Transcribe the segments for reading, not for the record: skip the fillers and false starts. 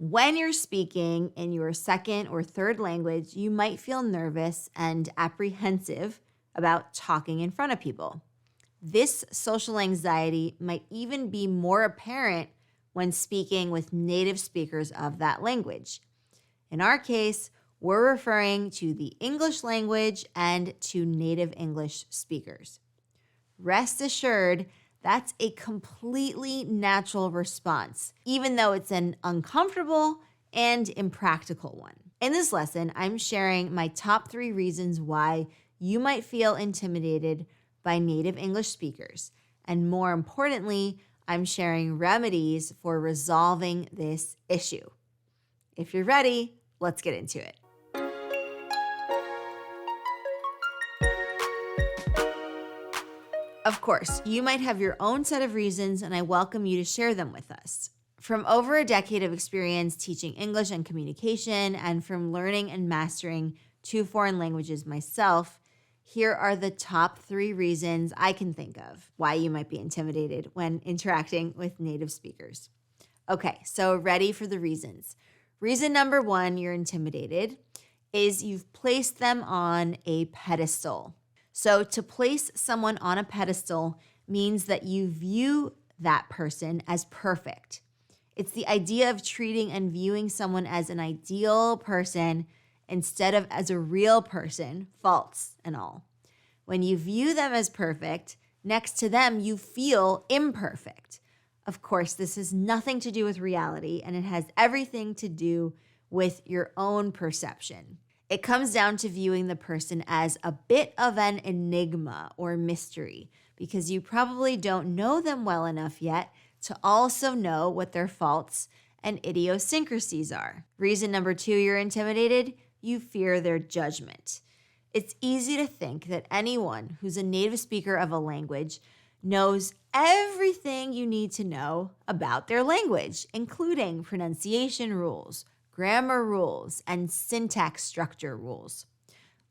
When you're speaking in your second or third language, you might feel nervous and apprehensive about talking in front of people. This social anxiety might even be more apparent when speaking with native speakers of that language. In our case, we're referring to the English language and to native English speakers. Rest assured, that's a completely natural response, even though it's an uncomfortable and impractical one. In this lesson, I'm sharing my top 3 reasons why you might feel intimidated by native English speakers. And more importantly, I'm sharing remedies for resolving this issue. If you're ready, let's get into it. Of course, you might have your own set of reasons, and I welcome you to share them with us. From over a decade of experience teaching English and communication, and from learning and mastering 2 foreign languages myself, here are the top 3 reasons I can think of why you might be intimidated when interacting with native speakers. Okay, so ready for the reasons. Reason number 1 you're intimidated is you've placed them on a pedestal. So to place someone on a pedestal means that you view that person as perfect. It's the idea of treating and viewing someone as an ideal person instead of as a real person, faults and all. When you view them as perfect, next to them you feel imperfect. Of course, this has nothing to do with reality, and it has everything to do with your own perception. It comes down to viewing the person as a bit of an enigma or mystery because you probably don't know them well enough yet to also know what their faults and idiosyncrasies are. Reason number 2 you're intimidated, you fear their judgment. It's easy to think that anyone who's a native speaker of a language knows everything you need to know about their language, including pronunciation rules, grammar rules, and syntax structure rules.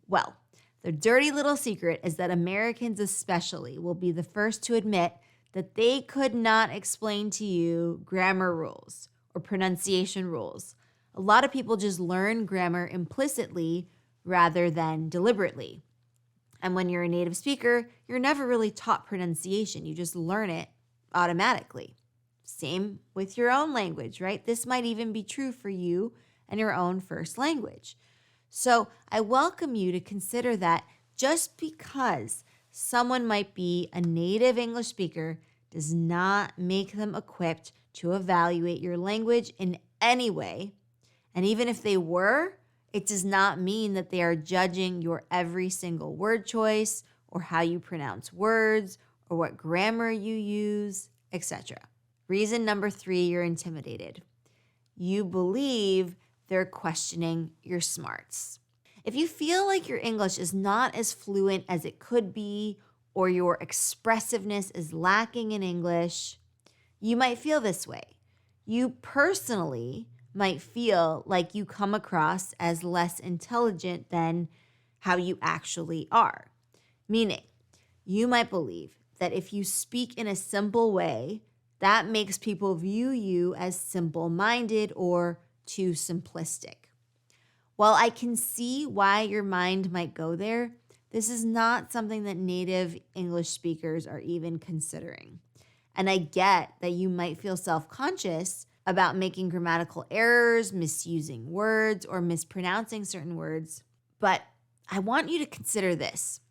Well, the dirty little secret is that Americans especially will be the first to admit that they could not explain to you grammar rules or pronunciation rules. A lot of people just learn grammar implicitly rather than deliberately. And when you're a native speaker, you're never really taught pronunciation. You just learn it automatically. Same with your own language, right? This might even be true for you and your own first language. So I welcome you to consider that just because someone might be a native English speaker does not make them equipped to evaluate your language in any way. And even if they were, it does not mean that they are judging your every single word choice or how you pronounce words or what grammar you use, etc. Reason number 3 you're intimidated. You believe they're questioning your smarts. If you feel like your English is not as fluent as it could be, or your expressiveness is lacking in English, you might feel this way. You personally might feel like you come across as less intelligent than how you actually are. Meaning, you might believe that if you speak in a simple way, that makes people view you as simple-minded or too simplistic. While I can see why your mind might go there, this is not something that native English speakers are even considering. And I get that you might feel self-conscious about making grammatical errors, misusing words, or mispronouncing certain words, but I want you to consider this.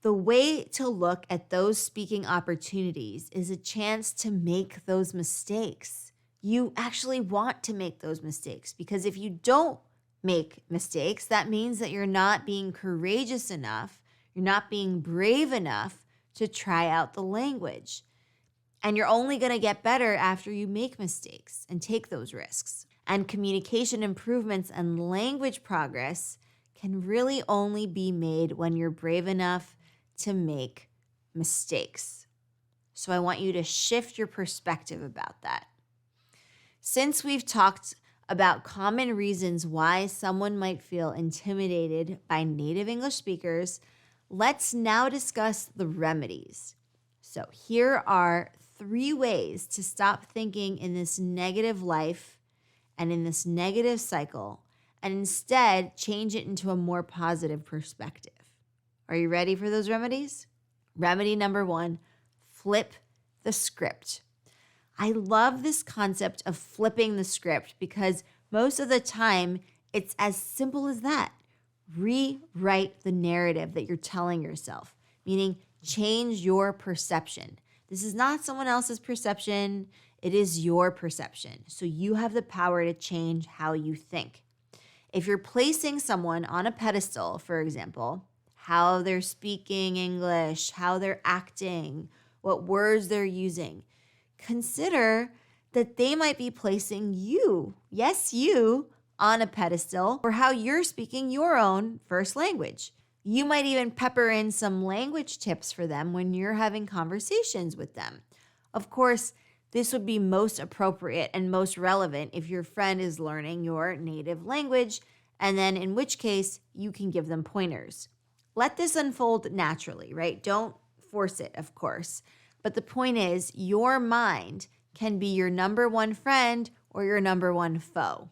The way to look at those speaking opportunities is a chance to make those mistakes. You actually want to make those mistakes because if you don't make mistakes, that means that you're not being courageous enough, you're not being brave enough to try out the language. And you're only going to get better after you make mistakes and take those risks. And communication improvements and language progress can really only be made when you're brave enough to make mistakes. So I want you to shift your perspective about that. Since we've talked about common reasons why someone might feel intimidated by native English speakers, let's now discuss the remedies. So here are 3 ways to stop thinking in this negative life and in this negative cycle, and instead change it into a more positive perspective. Are you ready for those remedies? Remedy number 1, flip the script. I love this concept of flipping the script because most of the time it's as simple as that. Rewrite the narrative that you're telling yourself, meaning change your perception. This is not someone else's perception. It is your perception. So you have the power to change how you think. If you're placing someone on a pedestal, for example, how they're speaking English, how they're acting, what words they're using, consider that they might be placing you, yes, you, on a pedestal for how you're speaking your own first language. You might even pepper in some language tips for them when you're having conversations with them. Of course, this would be most appropriate and most relevant if your friend is learning your native language, and then in which case you can give them pointers. Let this unfold naturally, right? Don't force it, of course. But the point is, your mind can be your number one friend or your number one foe,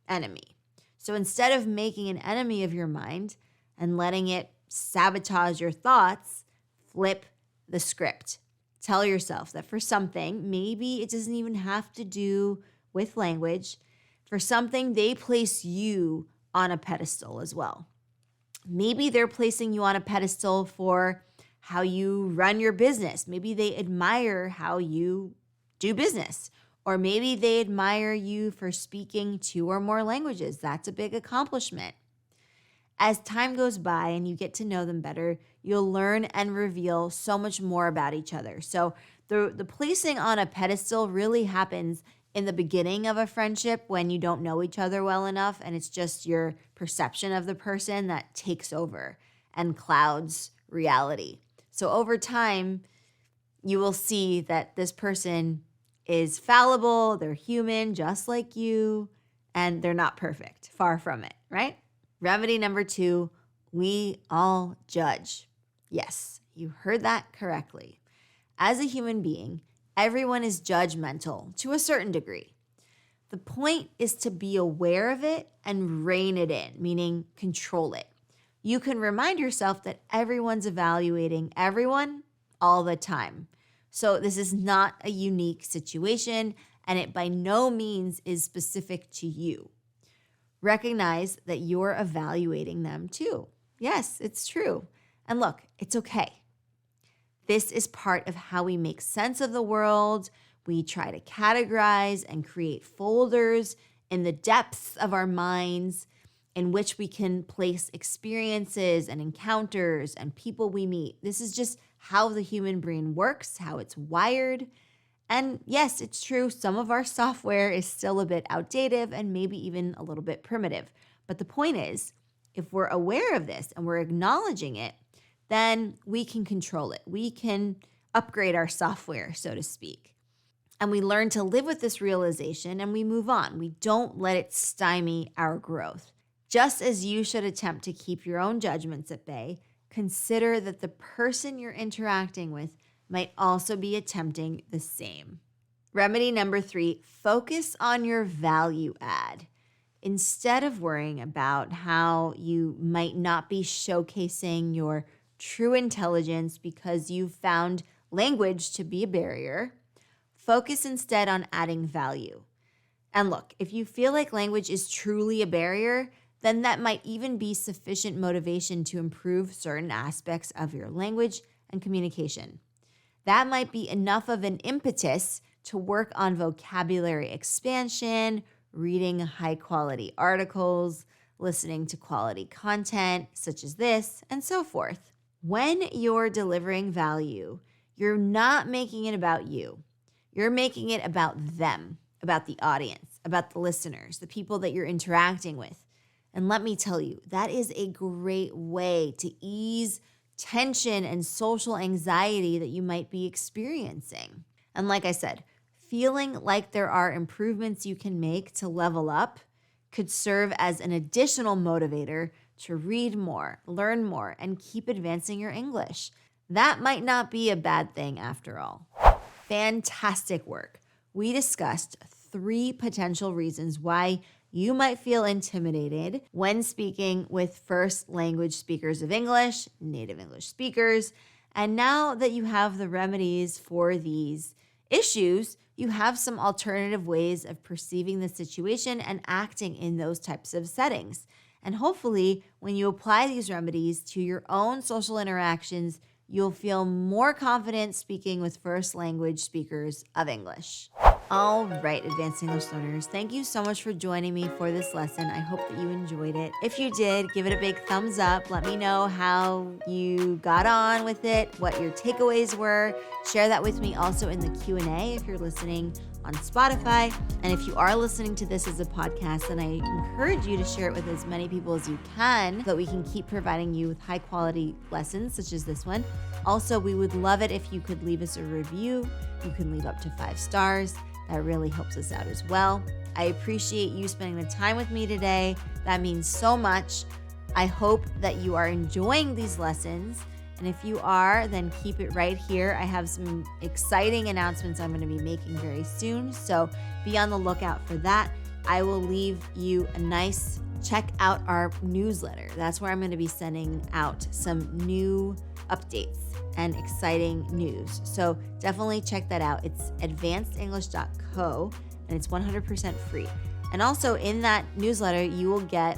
enemy. So instead of making an enemy of your mind and letting it sabotage your thoughts, flip the script. Tell yourself that for something, maybe it doesn't even have to do with language. For something, they place you on a pedestal as well. Maybe they're placing you on a pedestal for how you run your business. Maybe they admire how you do business. Or maybe they admire you for speaking 2 or more languages. That's a big accomplishment. As time goes by and you get to know them better, you'll learn and reveal so much more about each other. So the placing on a pedestal really happens in the beginning of a friendship when you don't know each other well enough and it's just your perception of the person that takes over and clouds reality. So over time, you will see that this person is fallible, they're human just like you, and they're not perfect. Far from it, right? Remedy number 2, we all judge. Yes, you heard that correctly. As a human being, everyone is judgmental to a certain degree. The point is to be aware of it and rein it in, meaning control it. You can remind yourself that everyone's evaluating everyone all the time. So this is not a unique situation, and it by no means is specific to you. Recognize that you're evaluating them too. Yes, it's true. And look, it's okay. This is part of how we make sense of the world. We try to categorize and create folders in the depths of our minds in which we can place experiences and encounters and people we meet. This is just how the human brain works, how it's wired. And yes, it's true, some of our software is still a bit outdated and maybe even a little bit primitive. But the point is, if we're aware of this and we're acknowledging it, then we can control it. We can upgrade our software, so to speak. And we learn to live with this realization and we move on. We don't let it stymie our growth. Just as you should attempt to keep your own judgments at bay, consider that the person you're interacting with might also be attempting the same. Remedy number 3, focus on your value add. Instead of worrying about how you might not be showcasing your true intelligence because you've found language to be a barrier, focus instead on adding value. And look, if you feel like language is truly a barrier, then that might even be sufficient motivation to improve certain aspects of your language and communication. That might be enough of an impetus to work on vocabulary expansion, reading high-quality articles, listening to quality content such as this, and so forth. When you're delivering value, you're not making it about you. You're making it about them, about the audience, about the listeners, the people that you're interacting with. And let me tell you, that is a great way to ease tension and social anxiety that you might be experiencing. And like I said, feeling like there are improvements you can make to level up could serve as an additional motivator to read more, learn more, and keep advancing your English. That might not be a bad thing after all. Fantastic work. We discussed 3 potential reasons why you might feel intimidated when speaking with first language speakers of English, native English speakers. And now that you have the remedies for these issues, you have some alternative ways of perceiving the situation and acting in those types of settings. And hopefully, when you apply these remedies to your own social interactions, you'll feel more confident speaking with first language speakers of English. All right, advanced English learners, thank you so much for joining me for this lesson. I hope that you enjoyed it. If you did, give it a big thumbs up. Let me know how you got on with it, what your takeaways were. Share that with me also in the Q&A if you're listening on Spotify. And if you are listening to this as a podcast, then I encourage you to share it with as many people as you can so that we can keep providing you with high quality lessons such as this one. Also, we would love it if you could leave us a review. You can leave up to 5 stars. That really helps us out as well. I appreciate you spending the time with me today. That means so much. I hope that you are enjoying these lessons. And if you are, then keep it right here. I have some exciting announcements I'm going to be making very soon. So be on the lookout for that. I will leave you a nice check out our newsletter. That's where I'm going to be sending out some new updates and exciting news. So definitely check that out. It's advancedenglish.co and it's 100% free. And also in that newsletter, you will get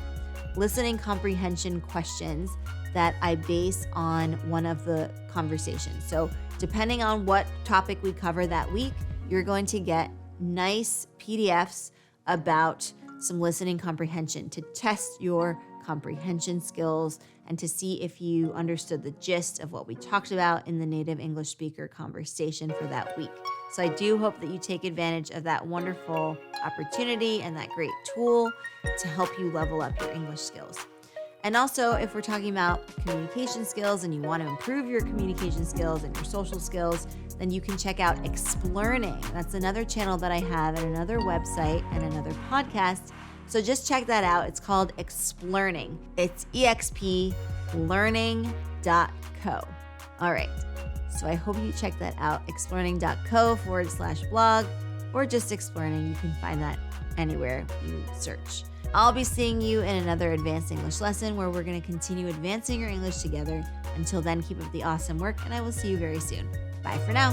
listening comprehension questions that I base on one of the conversations. So depending on what topic we cover that week, you're going to get nice PDFs about some listening comprehension to test your comprehension skills and to see if you understood the gist of what we talked about in the native English speaker conversation for that week. So I do hope that you take advantage of that wonderful opportunity and that great tool to help you level up your English skills. And also, if we're talking about communication skills and you want to improve your communication skills and your social skills, then you can check out Explearning. That's another channel that I have and another website and another podcast. So just check that out. It's called Explearning. It's explearning.co. All right. So I hope you check that out. explearning.co/blog or just Explearning. You can find that anywhere you search. I'll be seeing you in another advanced English lesson where we're going to continue advancing your English together. Until then, keep up the awesome work, and I will see you very soon. Bye for now.